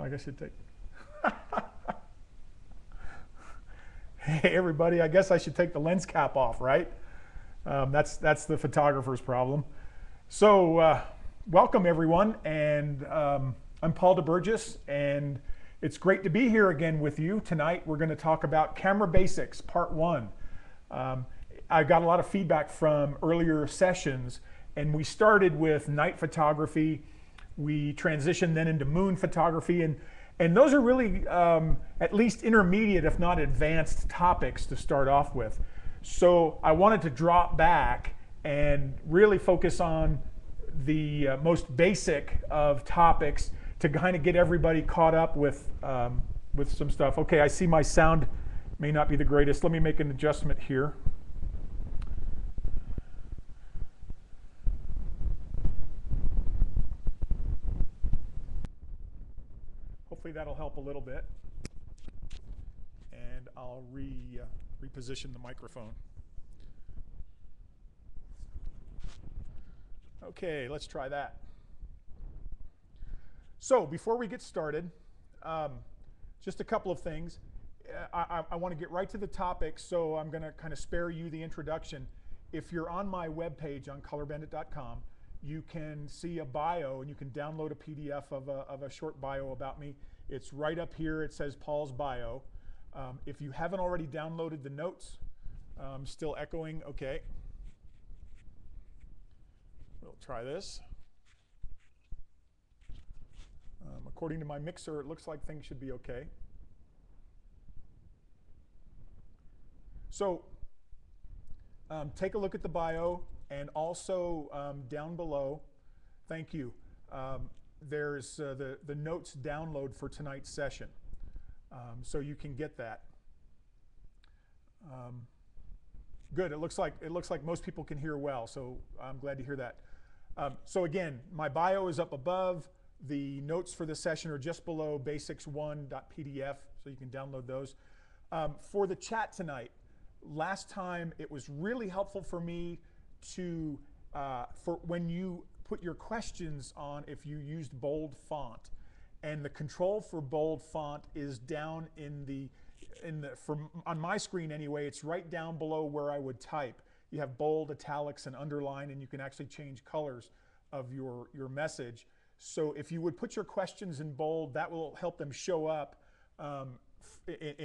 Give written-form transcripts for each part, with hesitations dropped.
I guess you'd take. Hey everybody, I guess I should take the lens cap off, right? That's the photographer's problem. So welcome everyone, and I'm Paul DeBurgess, and it's great to be here again with you. Tonight we're going to talk about camera basics, part one. I got a lot of feedback from earlier sessions, and we started with night photography. We transitioned then into moon photography, and those are really at least intermediate, if not advanced topics to start off with. So I wanted to drop back and really focus on the most basic of topics to kind of get everybody caught up with some stuff. Okay, I see my sound may not be the greatest. Let me make an adjustment here. Hopefully that'll help a little bit. And I'll reposition the microphone. Okay, let's try that. So before we get started, just a couple of things. I want to get right to the topic, so I'm going to kind of spare you the introduction. If you're on my webpage on ColorBandit.com, you can see a bio, and you can download a PDF of a short bio about me. It's right up here. It says Paul's bio. If you haven't already downloaded the notes, still echoing, okay. We'll try this. According to my mixer, it looks like things should be okay. So take a look at the bio, and also down below, thank you, there's the notes download for tonight's session. So you can get that. Good, it looks like most people can hear well, so I'm glad to hear that. So again, my bio is up above. The notes for the session are just below basics1.pdf, so you can download those. For the chat tonight, last time it was really helpful for me to, for when you put your questions on, if you used bold font. And the control for bold font is down on my screen anyway, it's right down below where I would type. You have bold, italics, and underline, and you can actually change colors of your message. So if you would put your questions in bold, that will help them show up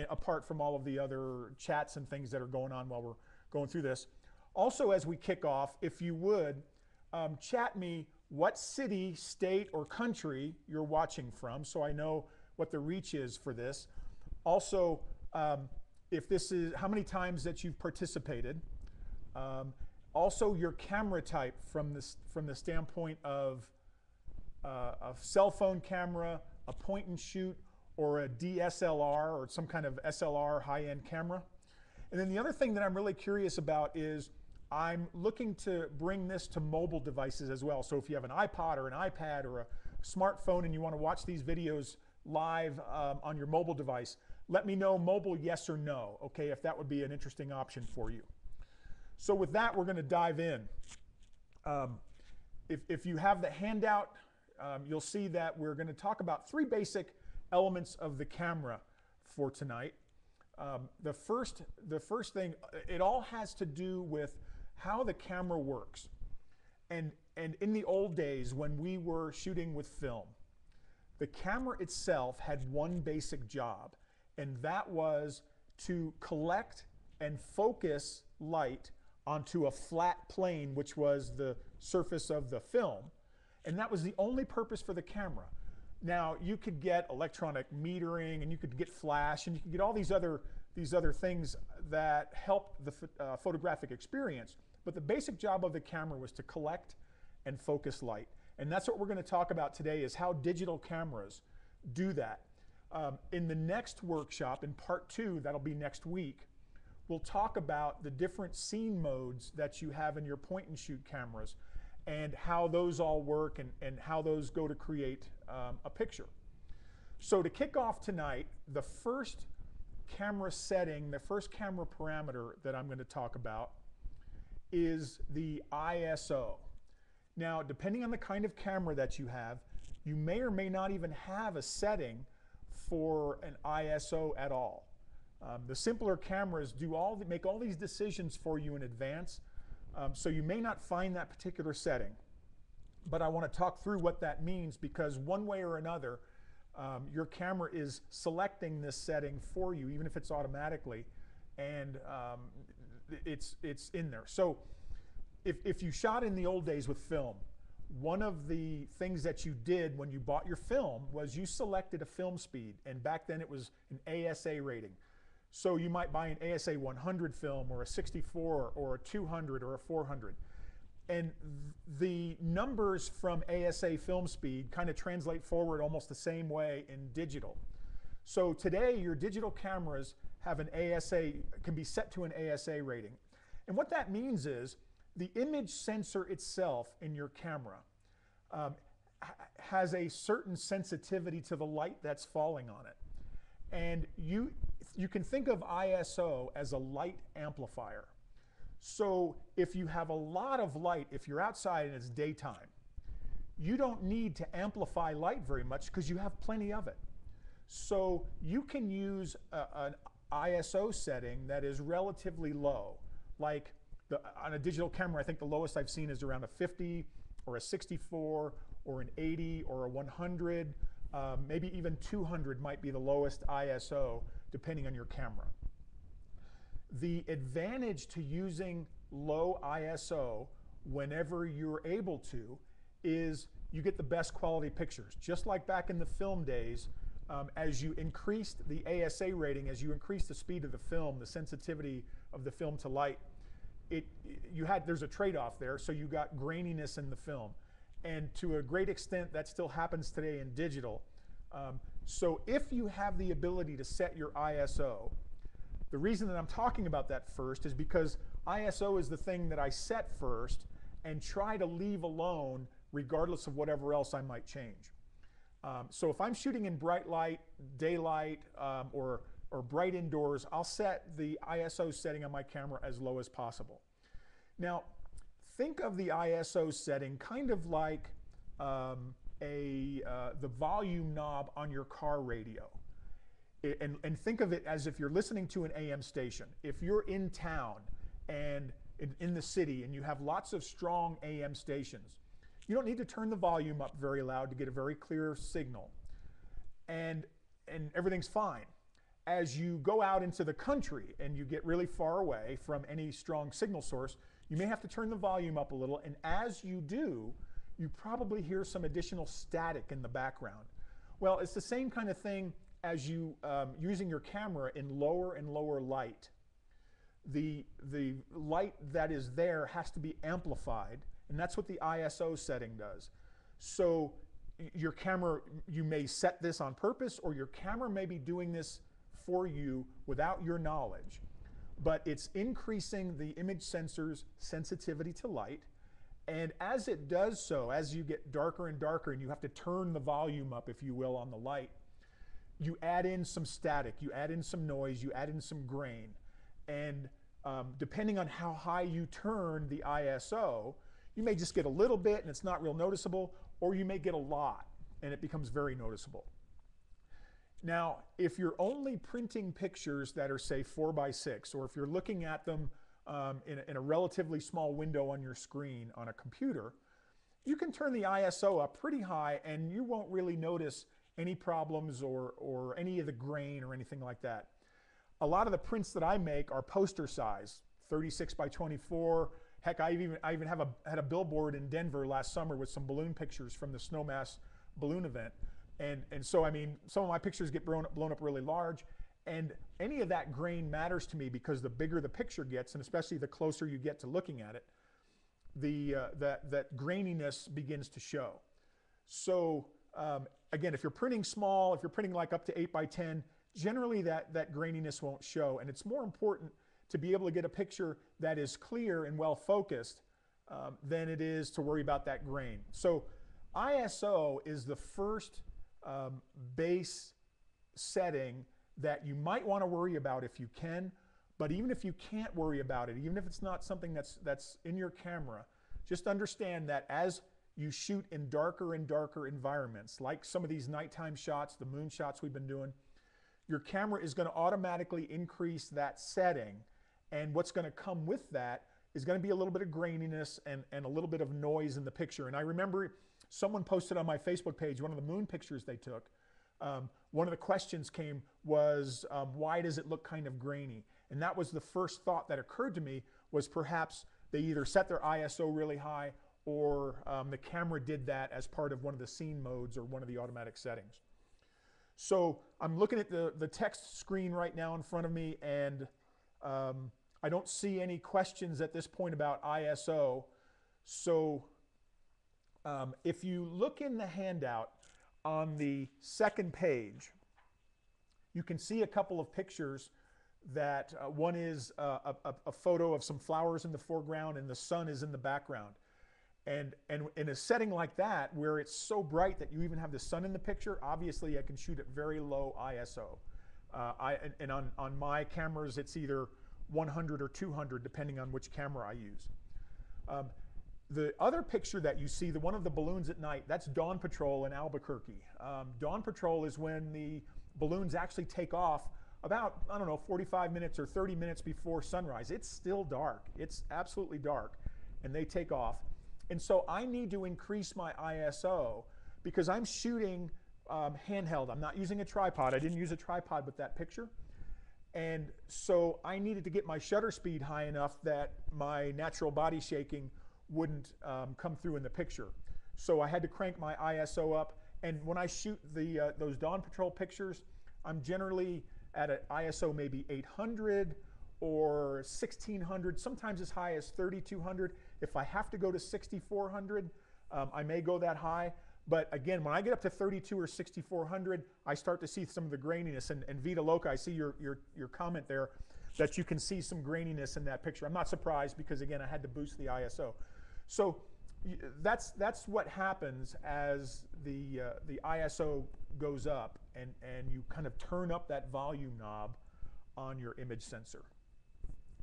apart from all of the other chats and things that are going on while we're going through this. Also, as we kick off, if you would, chat me what city, state, or country you're watching from, so I know what the reach is for this. Also, if this is how many times that you've participated. Also, your camera type from the standpoint of a cell phone camera, a point and shoot, or a DSLR, or some kind of SLR high-end camera. And then the other thing that I'm really curious about is I'm looking to bring this to mobile devices as well. So if you have an iPod or an iPad or a smartphone and you want to watch these videos live on your mobile device, let me know mobile yes or no, okay, if that would be an interesting option for you. So with that, we're going to dive in. If you have the handout, you'll see that we're going to talk about three basic elements of the camera for tonight. The first thing, it all has to do with how the camera works. And in the old days when we were shooting with film, the camera itself had one basic job, and that was to collect and focus light onto a flat plane, which was the surface of the film. And that was the only purpose for the camera. Now, you could get electronic metering, and you could get flash, and you could get all these other things that help the photographic experience. But the basic job of the camera was to collect and focus light. And that's what we're going to talk about today, is how digital cameras do that. In the next workshop, in part two, that'll be next week, we'll talk about the different scene modes that you have in your point and shoot cameras, and how those all work, and how those go to create a picture. So to kick off tonight, the first camera setting, the first camera parameter that I'm going to talk about is the ISO. Now, depending on the kind of camera that you have, you may or may not even have a setting for an ISO at all. The simpler cameras make all these decisions for you in advance, so you may not find that particular setting. But I want to talk through what that means, because one way or another, your camera is selecting this setting for you, even if it's automatically, and it's in there. So if you shot in the old days with film, one of the things that you did when you bought your film was you selected a film speed, and back then it was an ASA rating. So you might buy an ASA 100 film, or a 64, or a 200, or a 400. And the numbers from ASA film speed kind of translate forward almost the same way in digital. So today your digital cameras have an ASA, can be set to an ASA rating. And what that means is the image sensor itself in your camera has a certain sensitivity to the light that's falling on it. And you can think of ISO as a light amplifier. So if you have a lot of light, if you're outside and it's daytime, you don't need to amplify light very much because you have plenty of it. So you can use an ISO setting that is relatively low. Like on a digital camera, I think the lowest I've seen is around a 50 or a 64 or an 80 or a 100. Maybe even 200 might be the lowest ISO depending on your camera. The advantage to using low ISO whenever you're able to is you get the best quality pictures. Just like back in the film days, as you increased the ASA rating, as you increased the speed of the film, the sensitivity of the film to light, there's a trade-off there, so you got graininess in the film. And to a great extent, that still happens today in digital. So if you have the ability to set your ISO, the reason that I'm talking about that first is because ISO is the thing that I set first and try to leave alone regardless of whatever else I might change. So if I'm shooting in bright light, daylight, or bright indoors, I'll set the ISO setting on my camera as low as possible. Now, think of the ISO setting kind of like the volume knob on your car radio. And think of it as if you're listening to an AM station. If you're in town and in the city and you have lots of strong AM stations, you don't need to turn the volume up very loud to get a very clear signal. And everything's fine. As you go out into the country and you get really far away from any strong signal source, you may have to turn the volume up a little, and as you do, you probably hear some additional static in the background. Well, it's the same kind of thing as you using your camera in lower and lower light. The light that is there has to be amplified, and that's what the ISO setting does. So your camera, you may set this on purpose, or your camera may be doing this for you without your knowledge, but it's increasing the image sensor's sensitivity to light. And as it does so, as you get darker and darker and you have to turn the volume up, if you will, on the light, you add in some static, you add in some noise, you add in some grain. And depending on how high you turn the ISO, you may just get a little bit and it's not real noticeable, or you may get a lot and it becomes very noticeable. Now, if you're only printing pictures that are, say, 4x6, or if you're looking at them in a relatively small window on your screen on a computer, you can turn the ISO up pretty high and you won't really notice any problems or any of the grain or anything like that. A lot of the prints that I make are poster size, 36 by 24. Heck, I even had a billboard in Denver last summer with some balloon pictures from the Snowmass balloon event. And so, I mean, some of my pictures get blown up really large, and any of that grain matters to me because the bigger the picture gets, and especially the closer you get to looking at it, that graininess begins to show. So again, if you're printing small, if you're printing like up to 8x10, generally that graininess won't show, and it's more important to be able to get a picture that is clear and well focused than it is to worry about that grain. So ISO is the first base setting that you might want to worry about if you can, but even if you can't worry about it, even if it's not something that's in your camera, just understand that as you shoot in darker and darker environments, like some of these nighttime shots, the moon shots we've been doing, your camera is going to automatically increase that setting. And what's going to come with that is going to be a little bit of graininess and a little bit of noise in the picture. And I remember someone posted on my Facebook page one of the moon pictures they took. One of the questions was, why does it look kind of grainy? And that was the first thought that occurred to me, was perhaps they either set their ISO really high, or the camera did that as part of one of the scene modes or one of the automatic settings. So I'm looking at the text screen right now in front of me, and I don't see any questions at this point about ISO. So if you look in the handout on the second page, you can see a couple of pictures that one is a photo of some flowers in the foreground and the sun is in the background. And in a setting like that, where it's so bright that you even have the sun in the picture, obviously I can shoot at very low ISO. And on my cameras, it's either 100 or 200, depending on which camera I use. The other picture that you see, the one of the balloons at night, that's Dawn Patrol in Albuquerque. Dawn Patrol is when the balloons actually take off about, I don't know, 45 minutes or 30 minutes before sunrise. It's still dark. It's absolutely dark. And they take off. And so I need to increase my ISO because I'm shooting handheld. I'm not using a tripod. I didn't use a tripod with that picture. And so I needed to get my shutter speed high enough that my natural body shaking wouldn't come through in the picture. So I had to crank my ISO up. And when I shoot those Dawn Patrol pictures, I'm generally at an ISO maybe 800 or 1600, sometimes as high as 3200. If I have to go to 6400, I may go that high. But again, when I get up to 32 or 6400, I start to see some of the graininess. And Vita Loca, I see your comment there that you can see some graininess in that picture. I'm not surprised because again, I had to boost the ISO. So that's what happens as the ISO goes up and you kind of turn up that volume knob on your image sensor.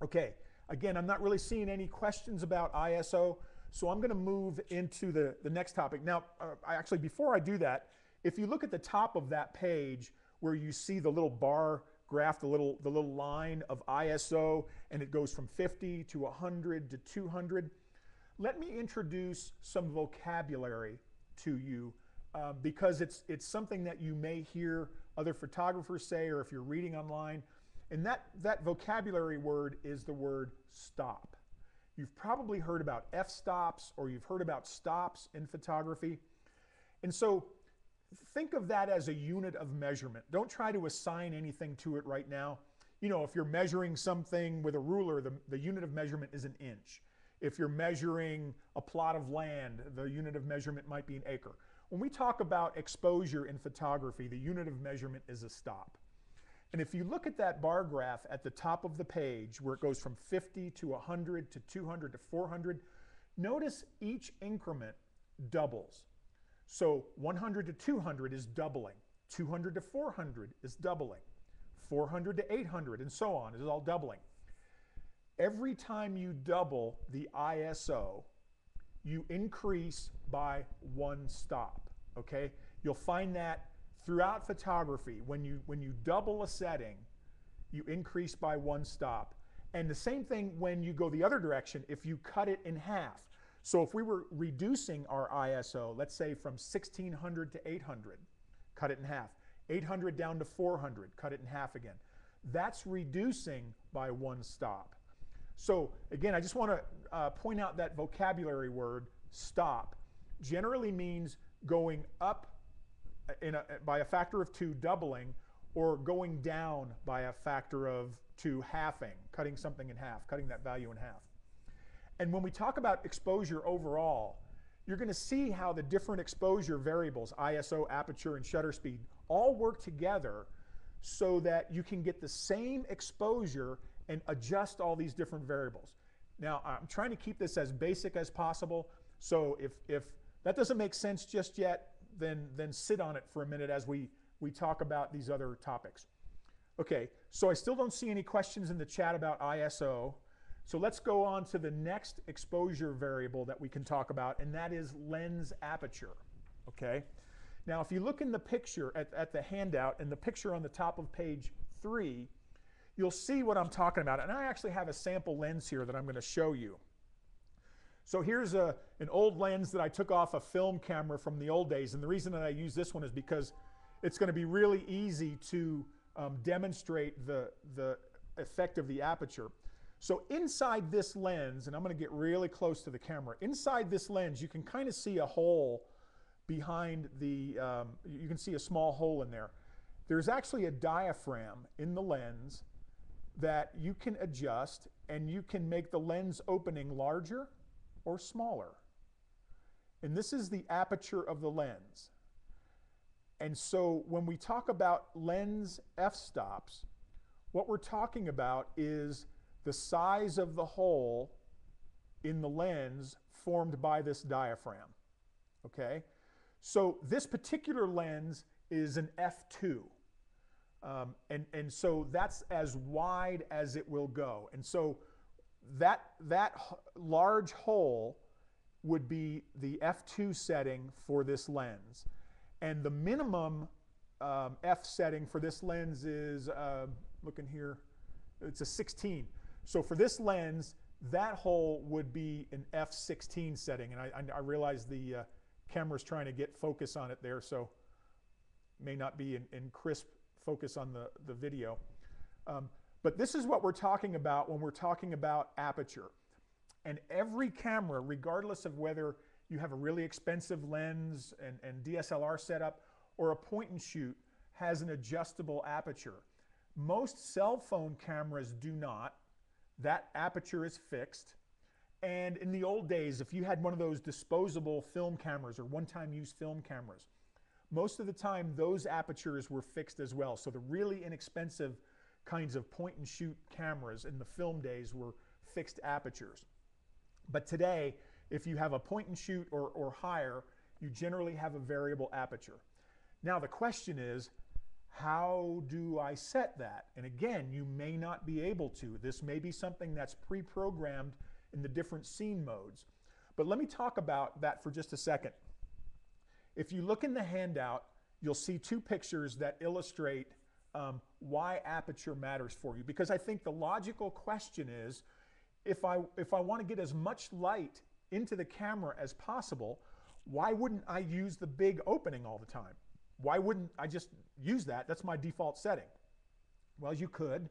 Okay, again, I'm not really seeing any questions about ISO, so I'm going to move into the next topic. Now, actually, before I do that, if you look at the top of that page where you see the little bar graph, the little line of ISO, and it goes from 50 to 100 to 200, let me introduce some vocabulary to you because it's something that you may hear other photographers say, or if you're reading online. And that vocabulary word is the word stop. You've probably heard about f-stops, or you've heard about stops in photography. And so think of that as a unit of measurement. Don't try to assign anything to it right now. You know, if you're measuring something with a ruler, the unit of measurement is an inch. If you're measuring a plot of land, the unit of measurement might be an acre. When we talk about exposure in photography, the unit of measurement is a stop. And if you look at that bar graph at the top of the page where it goes from 50 to 100 to 200 to 400, notice each increment doubles. So 100 to 200 is doubling, 200 to 400 is doubling, 400 to 800 and so on is all doubling. Every time you double the ISO, you increase by one stop, okay? You'll find that throughout photography, when you double a setting, you increase by one stop. And the same thing when you go the other direction, if you cut it in half. So if we were reducing our ISO, let's say from 1600 to 800, cut it in half. 800 down to 400, cut it in half again. That's reducing by one stop. So again, I just want to point out that vocabulary word, stop, generally means going up by a factor of 2, doubling, or going down by a factor of 2, halving, cutting something in half, cutting that value in half. And when we talk about exposure overall, you're going to see how the different exposure variables, ISO, aperture, and shutter speed, all work together so that you can get the same exposure and adjust all these different variables. Now, I'm trying to keep this as basic as possible, so if that doesn't make sense just yet, then sit on it for a minute as we talk about these other topics. Okay, so I still don't see any questions in the chat about ISO. So let's go on to the next exposure variable that we can talk about, and that is lens aperture. Okay? Now, if you look in the picture at the handout and the picture on the top of page 3, you'll see what I'm talking about. And I actually have a sample lens here that I'm going to show you. So here's an old lens that I took off a film camera from the old days. And the reason that I use this one is because it's going to be really easy to demonstrate the effect of the aperture. So inside this lens, and I'm going to get really close to the camera, inside this lens you can kind of see a hole behind the, you can see a small hole in there. There's actually a diaphragm in the lens that you can adjust, and you can make the lens opening larger or smaller. And this is the aperture of the lens. And so when we talk about lens f-stops, what we're talking about is the size of the hole in the lens formed by this diaphragm. Okay? So this particular lens is an f2. And so that's as wide as it will go. And so that large hole would be the f2 setting for this lens. And the minimum f setting for this lens is, looking here, it's a 16. So for this lens, that hole would be an f16 setting. And I realize the camera's trying to get focus on it there, so may not be in crisp focus on the video. But this is what we're talking about when we're talking about aperture. And every camera, regardless of whether you have a really expensive lens and DSLR setup or a point and shoot, has an adjustable aperture. Most cell phone cameras do not. That aperture is fixed. And in the old days, if you had one of those disposable film cameras or one-time use film cameras, most of the time those apertures were fixed as well. So the really inexpensive kinds of point and shoot cameras in the film days were fixed apertures. But today, if you have a point and shoot or higher, you generally have a variable aperture. Now the question is, how do I set that? And again, you may not be able to. This may be something that's pre-programmed in the different scene modes. But let me talk about that for just a second. If you look in the handout, you'll see 2 pictures that illustrate why aperture matters for you. Because I think the logical question is, if I want to get as much light into the camera as possible, why wouldn't I use the big opening all the time? Why wouldn't I just use that? That's my default setting. Well, you could.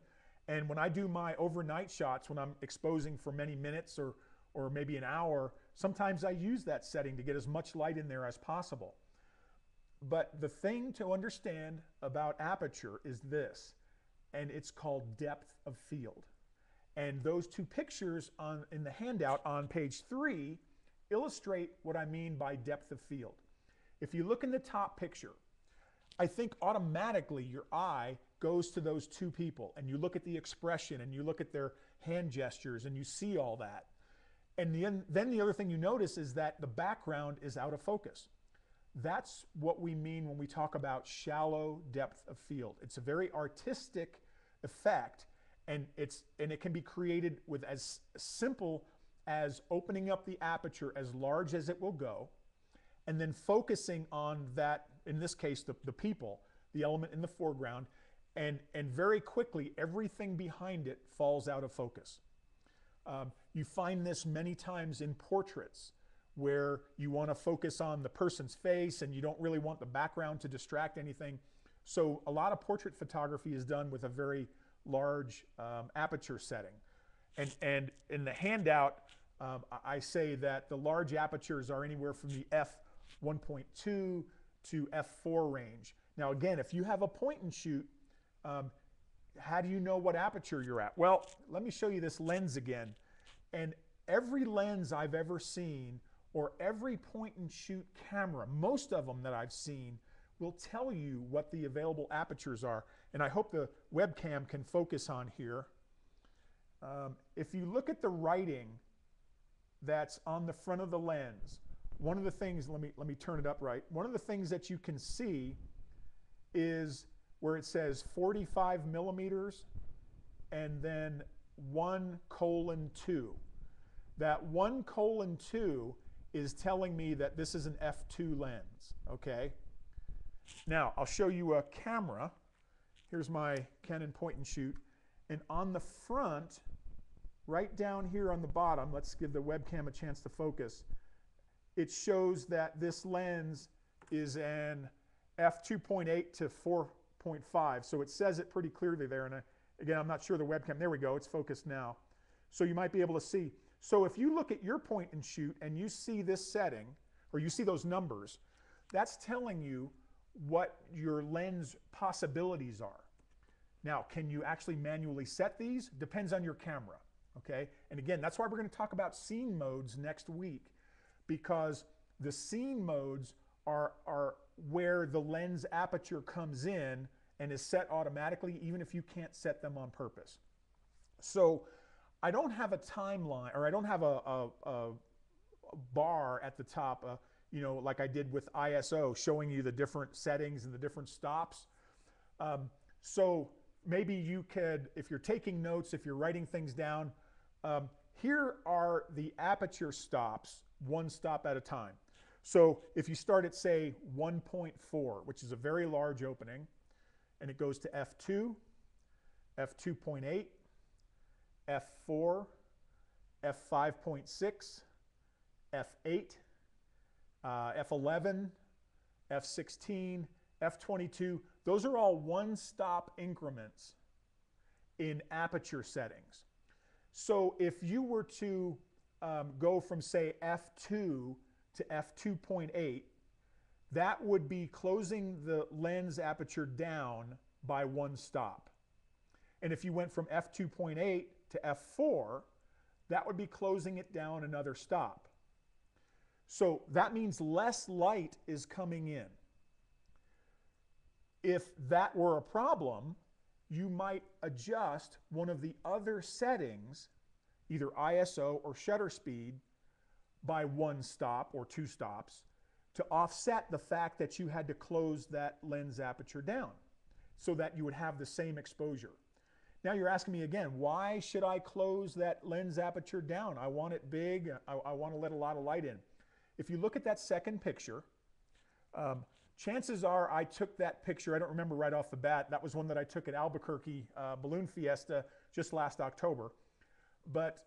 And when I do my overnight shots, when I'm exposing for many minutes or maybe an hour, sometimes I use that setting to get as much light in there as possible. But the thing to understand about aperture is this, and it's called depth of field. And those 2 pictures in the handout on page 3 illustrate what I mean by depth of field. If you look in the top picture, I think automatically your eye goes to those 2 people, and you look at the expression and you look at their hand gestures and you see all that. And then the other thing you notice is that the background is out of focus. That's what we mean when we talk about shallow depth of field. It's a very artistic effect, and it can be created with as simple as opening up the aperture as large as it will go, and then focusing on that, in this case, the people, the element in the foreground, and very quickly everything behind it falls out of focus. You find this many times in portraits where you want to focus on the person's face and you don't really want the background to distract anything. So a lot of portrait photography is done with a very large aperture setting. And in the handout, I say that the large apertures are anywhere from the f1.2 to f4 range. Now again, if you have a point and shoot, how do you know what aperture you're at? Well, let me show you this lens again. And every lens I've ever seen, or every point and shoot camera, most of them that I've seen, will tell you what the available apertures are. And I hope the webcam can focus on here. If you look at the writing that's on the front of the lens, one of the things, let me turn it up right. One of the things that you can see is where it says 45 millimeters and then 1:2. That 1:2 is telling me that this is an f2 lens, okay? Now, I'll show you a camera. Here's my Canon point and shoot. And on the front, right down here on the bottom, let's give the webcam a chance to focus, it shows that this lens is an f2.8 to 4.5. So it says it pretty clearly there. And again, I'm not sure the webcam, there we go, it's focused now. So you might be able to see. So if you look at your point and shoot and you see this setting, or you see those numbers, that's telling you what your lens possibilities are. Now, can you actually manually set these? Depends on your camera, okay? And again, that's why we're going to talk about scene modes next week, because the scene modes are where the lens aperture comes in and is set automatically, even if you can't set them on purpose. So I don't have a timeline, or I don't have a bar at the top, you know, like I did with ISO, showing you the different settings and the different stops. So maybe you could, if you're taking notes, if you're writing things down, here are the aperture stops, one stop at a time. So if you start at, say, 1.4, which is a very large opening, and it goes to f2, f2.8, f4, f5.6, f8, f11, f16, f22, those are all one-stop increments in aperture settings. So if you were to go from, say, f2 to f2.8, that would be closing the lens aperture down by one stop. And if you went from f2.8 to f4, that would be closing it down another stop. So that means less light is coming in. If that were a problem, you might adjust one of the other settings, either ISO or shutter speed, by one stop or two stops to offset the fact that you had to close that lens aperture down so that you would have the same exposure. Now you're asking me again, why should I close that lens aperture down? I want it big, I want to let a lot of light in. If you look at that second picture, chances are I took that picture, I don't remember right off the bat, that was one that I took at Albuquerque Balloon Fiesta just last October. But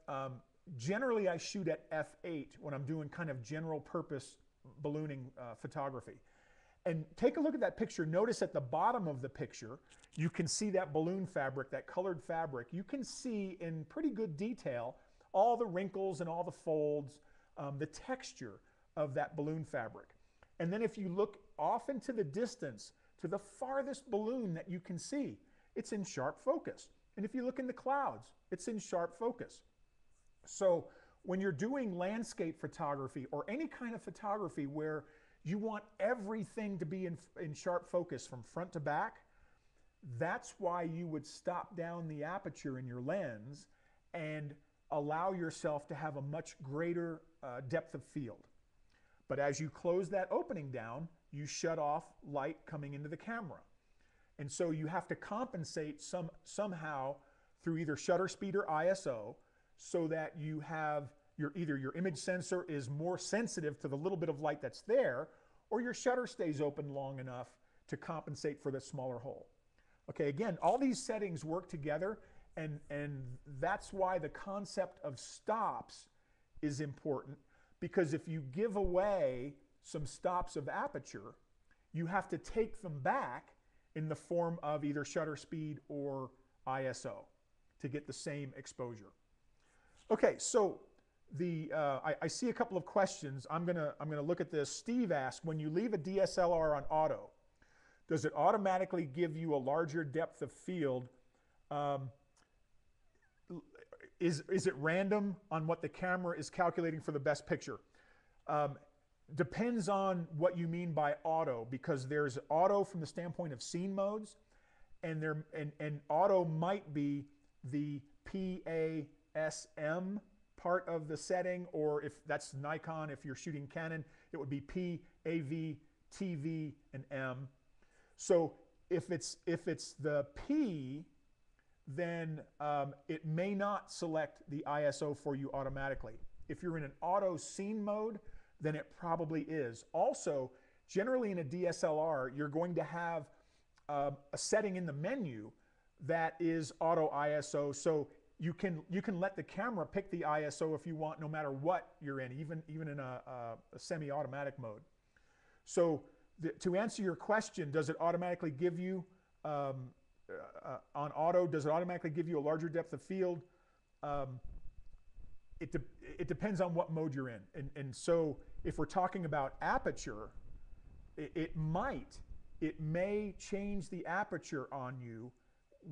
generally I shoot at f8 when I'm doing kind of general purpose ballooning photography. And take a look at that picture. Notice at the bottom of the picture, you can see that balloon fabric, that colored fabric. You can see in pretty good detail all the wrinkles and all the folds, the texture of that balloon fabric. And then if you look off into the distance to the farthest balloon that you can see, it's in sharp focus. And if you look in the clouds, it's in sharp focus. So when you're doing landscape photography or any kind of photography where you want everything to be in sharp focus from front to back, that's why you would stop down the aperture in your lens and allow yourself to have a much greater depth of field. But as you close that opening down, you shut off light coming into the camera. And so you have to compensate somehow through either shutter speed or ISO so that you have either your image sensor is more sensitive to the little bit of light that's there, or your shutter stays open long enough to compensate for the smaller hole. Okay, again, all these settings work together, and that's why the concept of stops is important, because if you give away some stops of aperture, you have to take them back in the form of either shutter speed or ISO to get the same exposure. Okay, so I see a couple of questions. I'm gonna look at this. Steve asked, when you leave a DSLR on auto, does it automatically give you a larger depth of field? Is it random on what the camera is calculating for the best picture? Depends on what you mean by auto, because there's auto from the standpoint of scene modes, and auto might be the PASM part of the setting, or if that's Nikon, if you're shooting Canon, it would be P, AV, TV, and M. So if it's the P, then it may not select the ISO for you automatically. If you're in an auto scene mode, then it probably is. Also, generally in a DSLR, you're going to have a setting in the menu that is auto ISO, so you can let the camera pick the ISO if you want, no matter what you're in, even in a semi-automatic mode. So to answer your question, does it automatically give you on auto? Does it automatically give you a larger depth of field? It depends on what mode you're in, and so if we're talking about aperture, it may change the aperture on you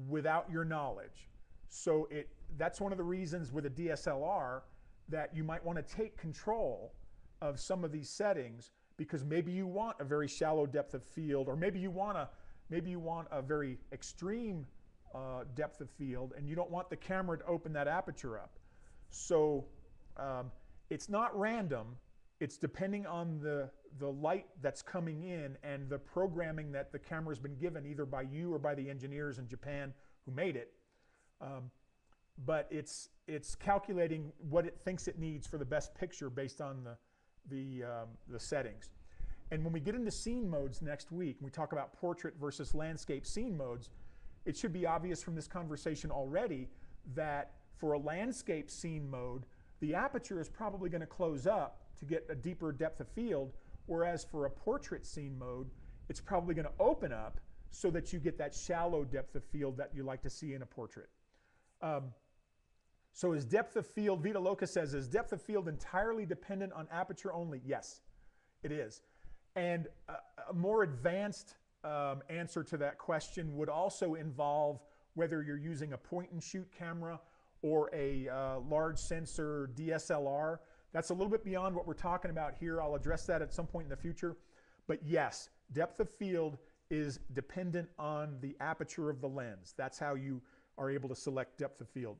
without your knowledge. So that's one of the reasons with a DSLR that you might want to take control of some of these settings, because maybe you want a very shallow depth of field, or maybe you want a very extreme depth of field, and you don't want the camera to open that aperture up. So it's not random. It's depending on the light that's coming in and the programming that the camera's been given, either by you or by the engineers in Japan who made it. But it's calculating what it thinks it needs for the best picture based on the settings. And when we get into scene modes next week, and we talk about portrait versus landscape scene modes, it should be obvious from this conversation already that for a landscape scene mode, the aperture is probably going to close up to get a deeper depth of field, whereas for a portrait scene mode, it's probably going to open up so that you get that shallow depth of field that you like to see in a portrait. So is depth of field, Vita Loca says, is depth of field entirely dependent on aperture only? Yes, it is. And a more advanced answer to that question would also involve whether you're using a point and shoot camera or a large sensor DSLR. That's a little bit beyond what we're talking about here. I'll address that at some point in the future. But yes, depth of field is dependent on the aperture of the lens. That's how you are able to select depth of field.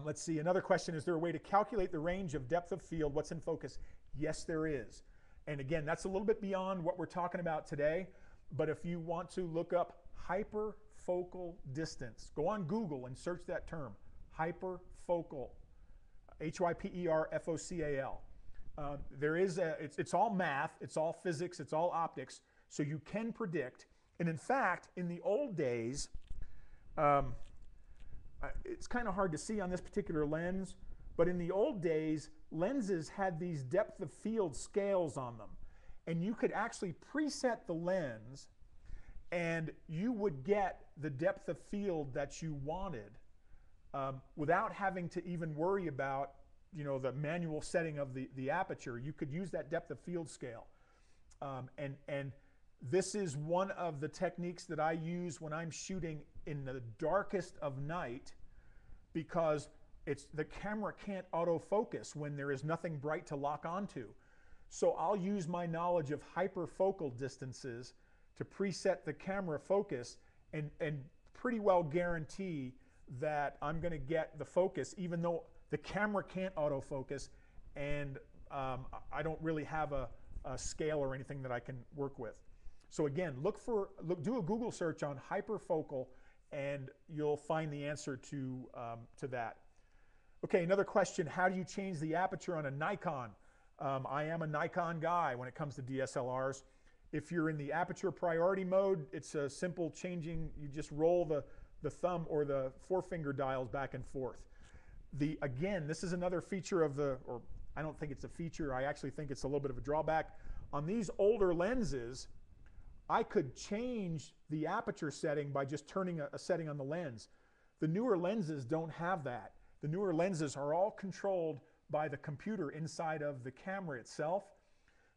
Let's see, another question, is there a way to calculate the range of depth of field? What's in focus? Yes, there is. And again, that's a little bit beyond what we're talking about today. But if you want to look up hyperfocal distance, go on Google and search that term, hyperfocal, Hyperfocal. It's all math, it's all physics, it's all optics, so you can predict. And in fact, in the old days, it's kind of hard to see on this particular lens, but in the old days, lenses had these depth of field scales on them. And you could actually preset the lens, and you would get the depth of field that you wanted without having to even worry about, the manual setting of the aperture. You could use that depth of field scale. And this is one of the techniques that I use when I'm shooting in the darkest of night, because the camera can't autofocus when there is nothing bright to lock onto. So I'll use my knowledge of hyperfocal distances to preset the camera focus and pretty well guarantee that I'm going to get the focus, even though the camera can't autofocus and I don't really have a scale or anything that I can work with. So again, do a Google search on hyperfocal and you'll find the answer to that. Okay, another question, how do you change the aperture on a Nikon? I am a Nikon guy when it comes to DSLRs. If you're in the aperture priority mode, it's a simple changing, you just roll the thumb or the forefinger dials back and forth. Again, this is another feature of or I don't think it's a feature, I actually think it's a little bit of a drawback. On these older lenses, I could change the aperture setting by just turning a setting on the lens. The newer lenses don't have that. The newer lenses are all controlled by the computer inside of the camera itself.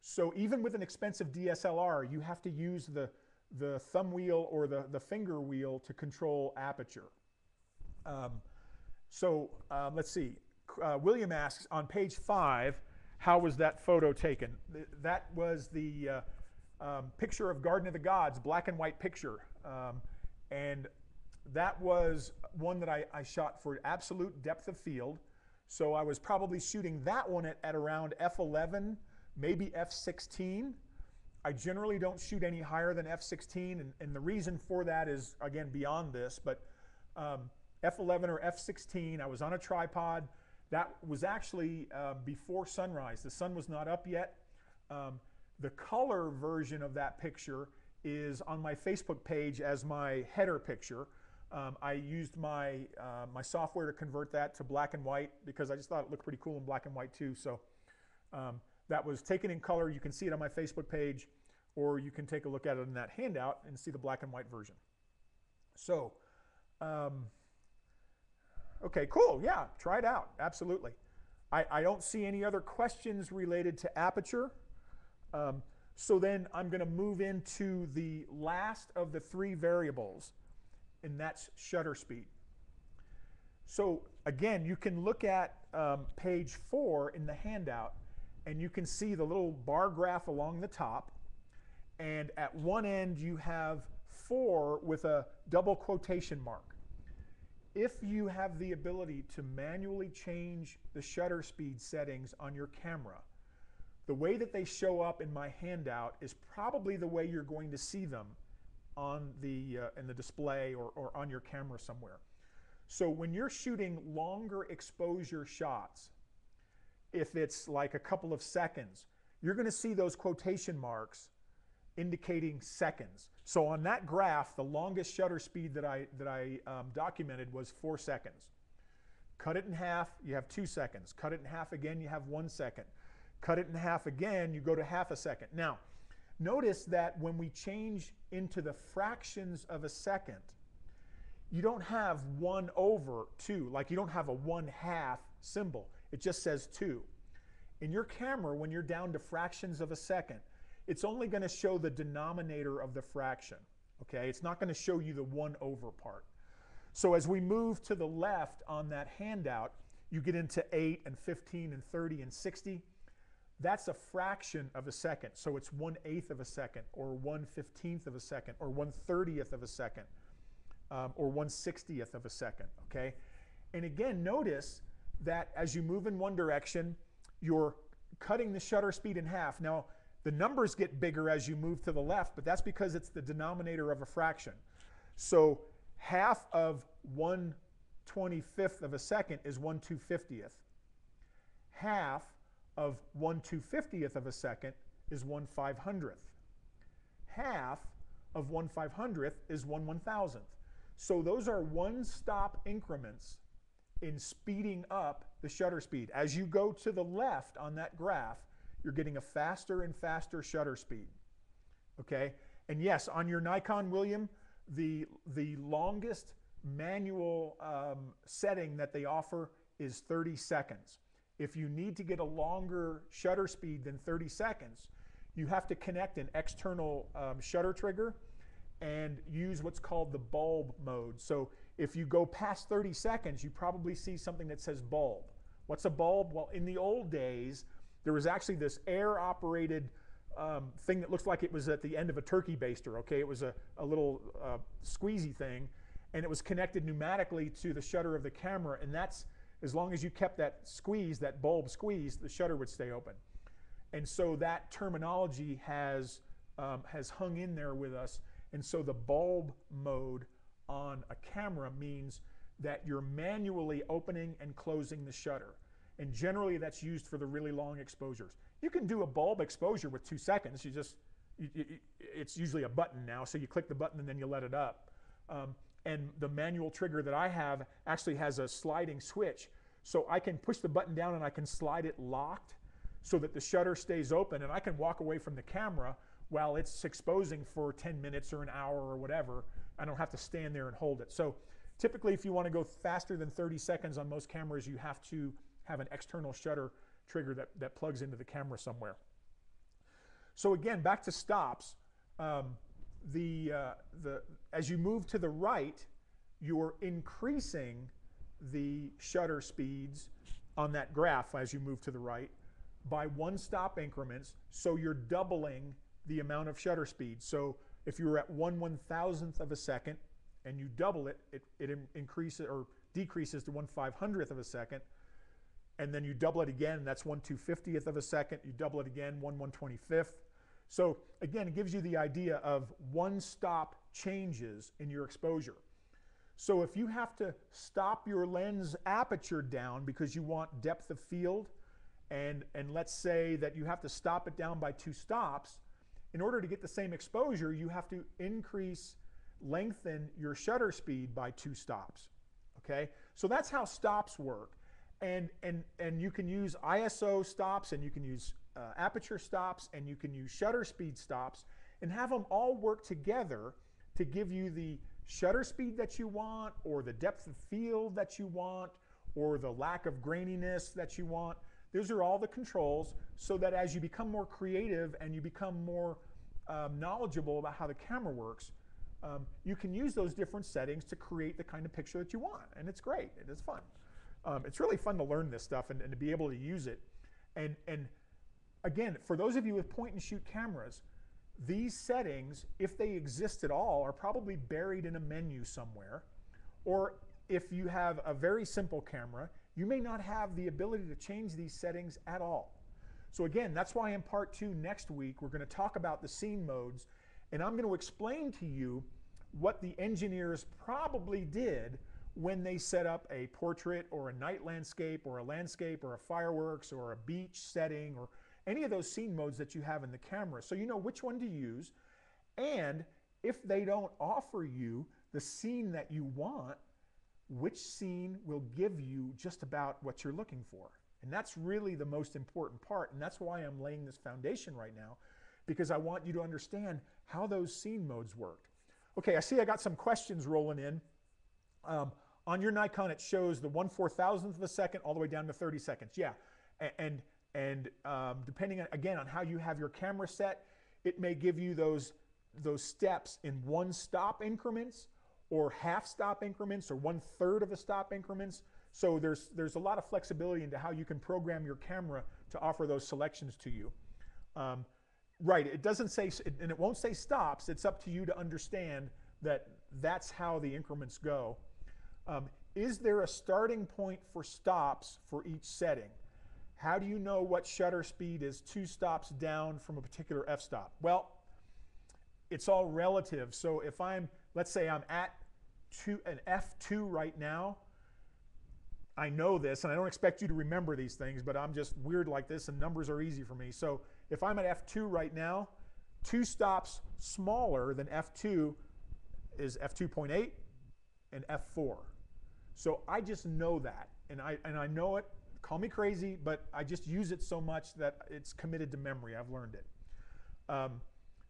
So even with an expensive DSLR, you have to use the thumb wheel or the finger wheel to control aperture. Let's see. William asks, on page 5, how was that photo taken? That was the picture of Garden of the Gods, black and white picture. And that was one that I shot for absolute depth of field. So I was probably shooting that one at around f11, maybe f16. I generally don't shoot any higher than f16, and the reason for that is, again, beyond this, but F11 or F16. I was on a tripod. That was actually before sunrise. The sun was not up yet. The color version of that picture is on my Facebook page as my header picture. I used my software to convert that to black and white because I just thought it looked pretty cool in black and white too. So that was taken in color. You can see it on my Facebook page, or you can take a look at it in that handout and see the black and white version. So, okay, cool. Yeah, try it out. Absolutely. I don't see any other questions related to Aperture. So then I'm going to move into the last of the three variables, and that's shutter speed. So again, you can look at page 4 in the handout, and you can see the little bar graph along the top. And at one end, you have 4 with a double quotation mark. If you have the ability to manually change the shutter speed settings on your camera, the way that they show up in my handout is probably the way you're going to see them on in the display or on your camera somewhere. So when you're shooting longer exposure shots, if it's like a couple of seconds, you're going to see those quotation marks indicating seconds. So on that graph, the longest shutter speed that I documented was 4 seconds. Cut it in half, you have 2 seconds. Cut it in half again, you have 1 second. Cut it in half again, you go to half a second. Now, notice that when we change into the fractions of a second, you don't have 1/2, like you don't have a 1/2 symbol. It just says 2. In your camera, when you're down to fractions of a second, it's only going to show the denominator of the fraction, okay? It's not going to show you the 1/over part. So as we move to the left on that handout, you get into 8 and 15 and 30 and 60. That's a fraction of a second. So it's 1/8 of a second, or 1/15 of a second, or 1/30th of a second, or 1/60th of a second, okay? And again, notice that as you move in one direction, you're cutting the shutter speed in half. Now, the numbers get bigger as you move to the left, but that's because it's the denominator of a fraction. So half of 1/25th of a second is 1/250th. Half of 1/250th of a second is 1/500th. Half of 1/500th is 1/1000th. So those are one-stop increments in speeding up the shutter speed. As you go to the left on that graph, you're getting a faster and faster shutter speed, okay? And yes, on your Nikon, William, the longest manual setting that they offer is 30 seconds. If you need to get a longer shutter speed than 30 seconds, you have to connect an external shutter trigger and use what's called the bulb mode. So if you go past 30 seconds, you probably see something that says bulb. What's a bulb? Well, in the old days, there was actually this air-operated thing that looks like it was at the end of a turkey baster, okay? It was a little squeezy thing, and it was connected pneumatically to the shutter of the camera, and that's, as long as you kept that squeeze, that bulb squeeze, the shutter would stay open. And so that terminology has hung in there with us. And so the bulb mode on a camera means that you're manually opening and closing the shutter. And generally that's used for the really long exposures. You can do a bulb exposure with 2 seconds. It's usually a button now, so you click the button and then you let it up. And the manual trigger that I have actually has a sliding switch. So I can push the button down and I can slide it locked so that the shutter stays open, and I can walk away from the camera while it's exposing for 10 minutes or an hour or whatever. I don't have to stand there and hold it. So typically if you want to go faster than 30 seconds on most cameras, you have to have an external shutter trigger that plugs into the camera somewhere. So again, back to stops. As you move to the right, you're increasing the shutter speeds on that graph as you move to the right by one-stop increments, so you're doubling the amount of shutter speed. So if you were at 1/1000th of a second and you double it, it increases or decreases to 1/500th of a second, and then you double it again, that's 1/250th of a second, you double it again, 1/125th. So again, it gives you the idea of one-stop changes in your exposure. So if you have to stop your lens aperture down because you want depth of field, and let's say that you have to stop it down by 2 stops, in order to get the same exposure, you have to lengthen your shutter speed by 2 stops. Okay, so that's how stops work, and you can use ISO stops, and you can use aperture stops, and you can use shutter speed stops, and have them all work together to give you the shutter speed that you want, or the depth of field that you want, or the lack of graininess that you want. Those are all the controls, so that as you become more creative and you become more knowledgeable about how the camera works, you can use those different settings to create the kind of picture that you want. And it's great. It is fun. It's really fun to learn this stuff and to be able to use it. And again, for those of you with point and shoot cameras, these settings, if they exist at all, are probably buried in a menu somewhere. Or if you have a very simple camera, you may not have the ability to change these settings at all. So again, that's why in part 2 next week, we're going to talk about the scene modes, and I'm going to explain to you what the engineers probably did when they set up a portrait or a night landscape or a fireworks or a beach setting or any of those scene modes that you have in the camera, so you know which one to use. And if they don't offer you the scene that you want, which scene will give you just about what you're looking for. And that's really the most important part, and that's why I'm laying this foundation right now, because I want you to understand how those scene modes work. Okay, I see I got some questions rolling in. On your Nikon, it shows the 1/4000th of a second all the way down to 30 seconds. Yeah, and depending on, again, on how you have your camera set, it may give you those steps in 1 stop increments, or half stop increments, or 1/3 of a stop increments. So there's a lot of flexibility into how you can program your camera to offer those selections to you. Right, it doesn't say, and it won't say stops. It's up to you to understand that that's how the increments go. Is there a starting point for stops for each setting? How do you know what shutter speed is 2 stops down from a particular f-stop? Well, it's all relative. So if let's say I'm at an f2 right now, I know this, and I don't expect you to remember these things, but I'm just weird like this, and numbers are easy for me. So if I'm at f2 right now, 2 stops smaller than f2 is f2.8 and f4. So I just know that, and I know it. Call me crazy, but I just use it so much that it's committed to memory. I've learned it.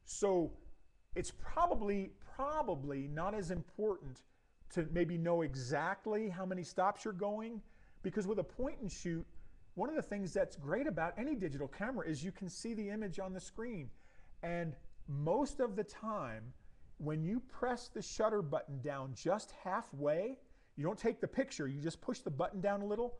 So it's probably not as important to maybe know exactly how many stops you're going, because with a point and shoot, one of the things that's great about any digital camera is you can see the image on the screen. And most of the time, when you press the shutter button down just halfway, you don't take the picture, you just push the button down a little,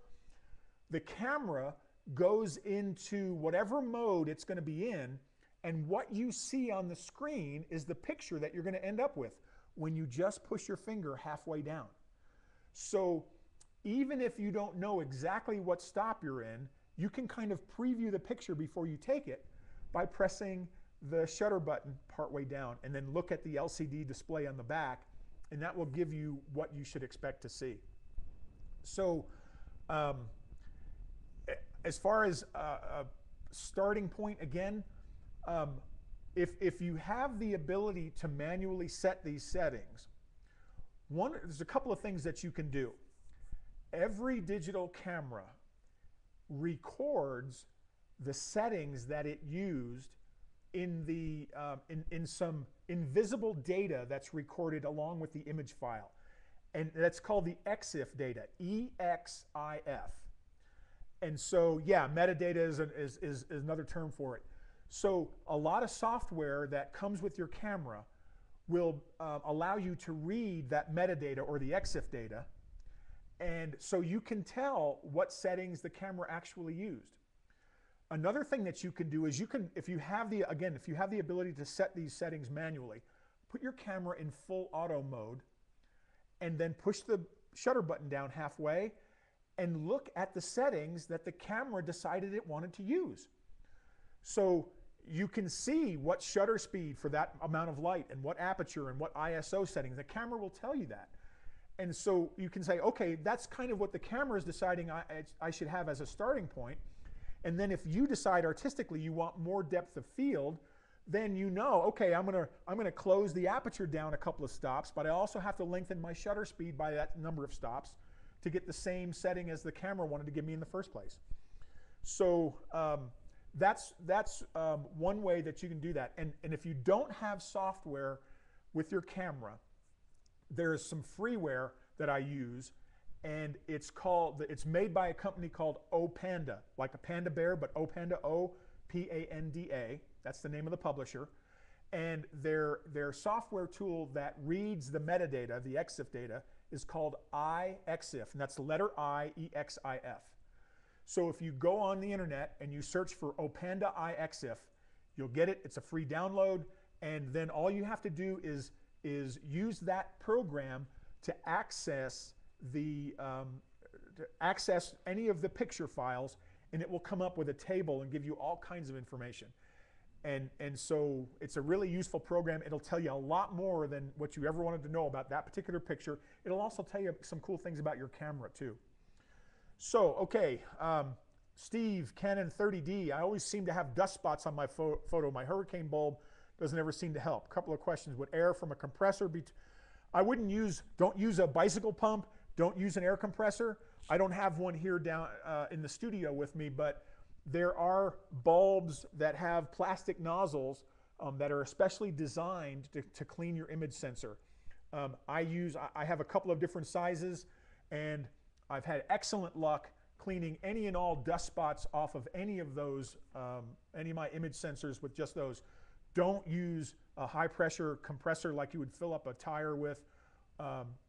the camera goes into whatever mode it's going to be in, and what you see on the screen is the picture that you're going to end up with when you just push your finger halfway down. So even if you don't know exactly what stop you're in, you can kind of preview the picture before you take it by pressing the shutter button partway down, and then look at the LCD display on the back, and that will give you what you should expect to see. So as far as a starting point, again, if you have the ability to manually set these settings, there's a couple of things that you can do. Every digital camera records the settings that it used in some invisible data that's recorded along with the image file. And that's called the EXIF data, E-X-I-F. And so, yeah, metadata is another term for it. So a lot of software that comes with your camera will allow you to read that metadata or the EXIF data, and so you can tell what settings the camera actually used. Another thing that you can do is if you have the ability to set these settings manually, put your camera in full auto mode, and then push the shutter button down halfway, and look at the settings that the camera decided it wanted to use. So you can see what shutter speed for that amount of light, and what aperture and what ISO settings. The camera will tell you that. And so you can say, okay, that's kind of what the camera is deciding I should have as a starting point. And then if you decide artistically you want more depth of field, then you know, okay, I'm gonna close the aperture down a couple of stops, but I also have to lengthen my shutter speed by that number of stops to get the same setting as the camera wanted to give me in the first place. So that's one way that you can do that. And if you don't have software with your camera, there's some freeware that I use, and it's made by a company called Opanda, like a panda bear, but Opanda, O-P-A-N-D-A. That's the name of the publisher. And their software tool that reads the metadata, the EXIF data, is called iEXIF, and that's the letter I, E-X-I-F. So if you go on the internet and you search for Opanda iEXIF, you'll get it. It's a free download, and then all you have to do is use that program to access any of the picture files, and it will come up with a table and give you all kinds of information. And so it's a really useful program. It'll tell you a lot more than what you ever wanted to know about that particular picture. It'll also tell you some cool things about your camera too. So, okay, Steve, Canon 30D, I always seem to have dust spots on my photo. My hurricane bulb doesn't ever seem to help. A couple of questions. Would air from a compressor be... don't use a bicycle pump, don't use an air compressor. I don't have one here down in the studio with me, but there are bulbs that have plastic nozzles that are especially designed to clean your image sensor. I have a couple of different sizes, and I've had excellent luck cleaning any and all dust spots off of any of those, any of my image sensors with just those. Don't use a high pressure compressor like you would fill up a tire with.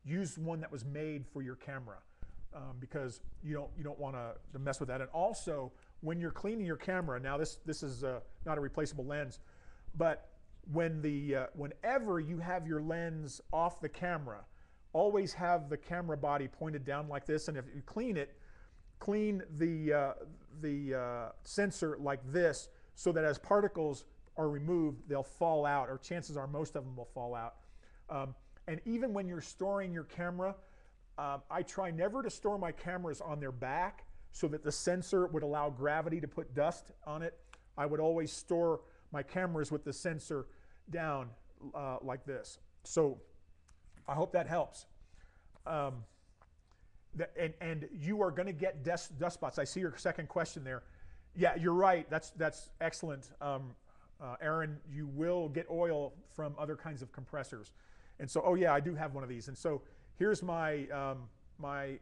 Use one that was made for your camera because you don't want to mess with that. And also, when you're cleaning your camera, now this is not a replaceable lens, but whenever you have your lens off the camera, always have the camera body pointed down like this, and if you clean it, clean the sensor like this, so that as particles are removed, they'll fall out, or chances are most of them will fall out. And even when you're storing your camera, I try never to store my cameras on their back so that the sensor would allow gravity to put dust on it. I would always store my cameras with the sensor down like this. So I hope that helps. And you are going to get dust spots. I see your second question there. Yeah, you're right. That's excellent. Aaron, you will get oil from other kinds of compressors. And so, oh yeah, I do have one of these. And so here's my, my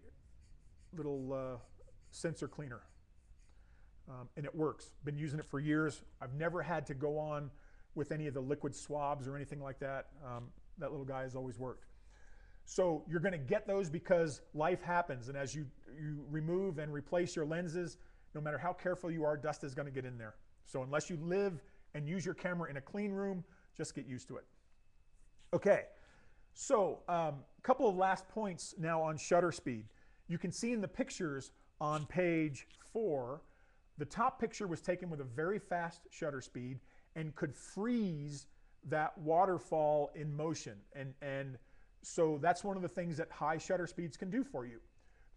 little sensor cleaner. And it works. Been using it for years. I've never had to go on with any of the liquid swabs or anything like that. That little guy has always worked. So you're going to get those because life happens. And as you remove and replace your lenses, no matter how careful you are, dust is going to get in there. So unless you live and use your camera in a clean room, just get used to it. Okay, so a couple of last points now on shutter speed. You can see in the pictures on page 4, the top picture was taken with a very fast shutter speed and could freeze that waterfall in motion. And so that's one of the things that high shutter speeds can do for you.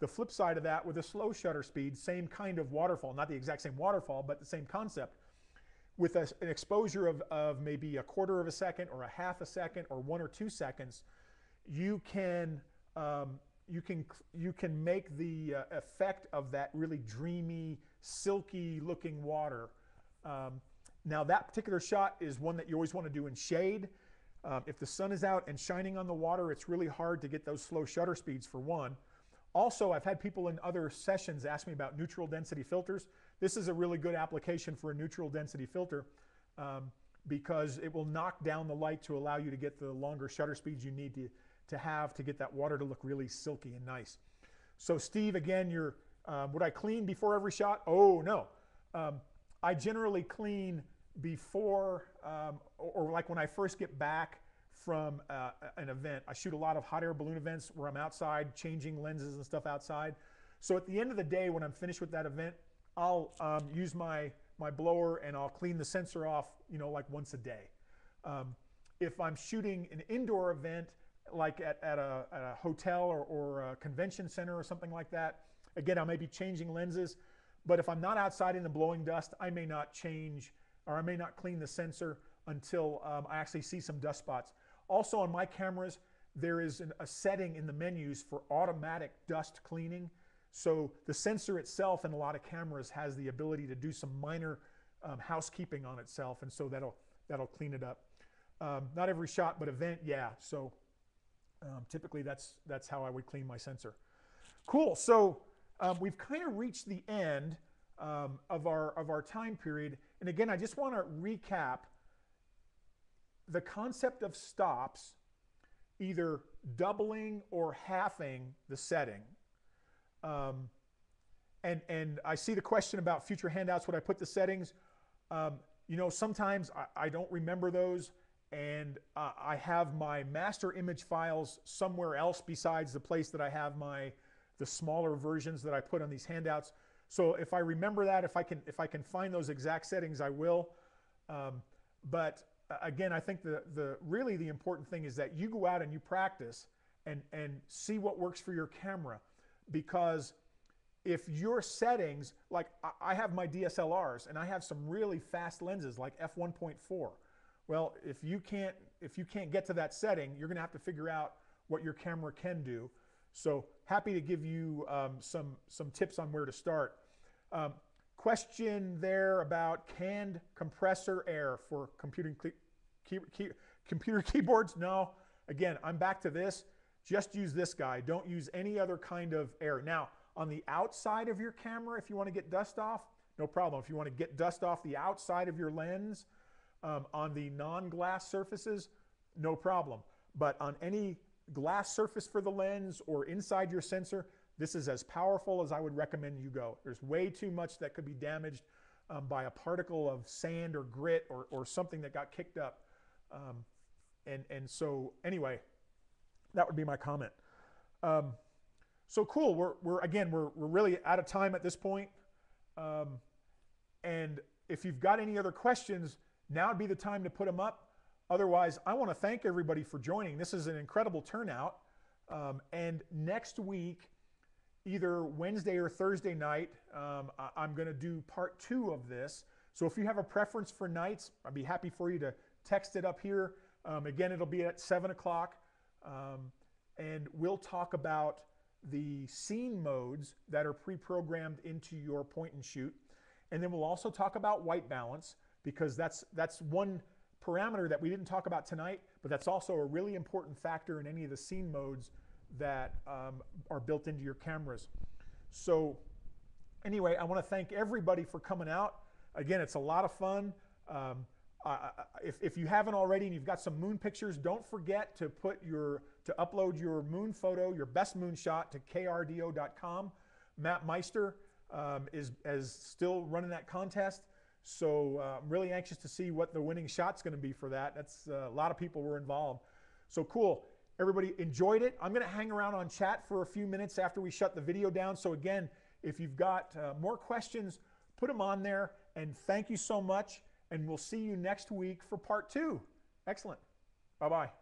The flip side of that, with a slow shutter speed, same kind of waterfall, not the exact same waterfall, but the same concept. With an exposure of maybe a quarter of a second or a half a second or 1 or 2 seconds, you can make the effect of that really dreamy, silky looking water. Now that particular shot is one that you always want to do in shade. If the sun is out and shining on the water, it's really hard to get those slow shutter speeds for one. Also, I've had people in other sessions ask me about neutral density filters. This is a really good application for a neutral density filter because it will knock down the light to allow you to get the longer shutter speeds you need to have to get that water to look really silky and nice. So Steve, again, would I clean before every shot? Oh, no. I generally clean before, or like when I first get back from an event. I shoot a lot of hot air balloon events where I'm outside changing lenses and stuff outside. So at the end of the day, when I'm finished with that event, I'll use my blower and I'll clean the sensor off, like once a day. If I'm shooting an indoor event, like at a hotel or a convention center or something like that. Again, I may be changing lenses, but if I'm not outside in the blowing dust, I may not change, or I may not clean the sensor until I actually see some dust spots. Also on my cameras, there is a setting in the menus for automatic dust cleaning. So the sensor itself in a lot of cameras has the ability to do some minor housekeeping on itself, and so that'll clean it up. Not every shot, but event, yeah. So typically that's how I would clean my sensor. Cool. So we've kind of reached the end of our time period, and again, I just want to recap the concept of stops, either doubling or halving the setting. And I see the question about future handouts, would I put the settings? You know, sometimes I don't remember those, and I have my master image files somewhere else besides the place that I have the smaller versions that I put on these handouts. So if I remember that, if I can find those exact settings, I will. But again, I think really the important thing is that you go out and you practice and see what works for your camera. Because if your settings, like I have my DSLRs and I have some really fast lenses like f1.4. Well, if you can't get to that setting, you're going to have to figure out what your camera can do. So happy to give you some tips on where to start. Question there about canned compressor air for computer keyboards. No, again, I'm back to this. Just use this guy. Don't use any other kind of air. Now, on the outside of your camera, if you want to get dust off, no problem. If you want to get dust off the outside of your lens, on the non-glass surfaces, no problem. But on any glass surface for the lens or inside your sensor, this is as powerful as I would recommend you go. There's way too much that could be damaged by a particle of sand or grit or something that got kicked up. And so anyway, that would be my comment. So cool. We're really out of time at this point. And if you've got any other questions, now would be the time to put them up. Otherwise, I want to thank everybody for joining. This is an incredible turnout. And next week, either Wednesday or Thursday night, I'm going to do part 2 of this. So if you have a preference for nights, I'd be happy for you to text it up here. Again, it'll be at 7 o'clock. And we'll talk about the scene modes that are pre-programmed into your point and shoot. And then we'll also talk about white balance, because that's one parameter that we didn't talk about tonight, but that's also a really important factor in any of the scene modes that are built into your cameras. So anyway, I want to thank everybody for coming out. Again, it's a lot of fun. If you haven't already and you've got some moon pictures, don't forget to upload your moon photo, your best moon shot, to krdo.com. Matt Meister is still running that contest. So I'm really anxious to see what the winning shot's going to be for that. That's a lot of people were involved. So cool. Everybody enjoyed it. I'm going to hang around on chat for a few minutes after we shut the video down. So again, if you've got more questions, put them on there. And thank you so much. And we'll see you next week for part 2. Excellent. Bye-bye.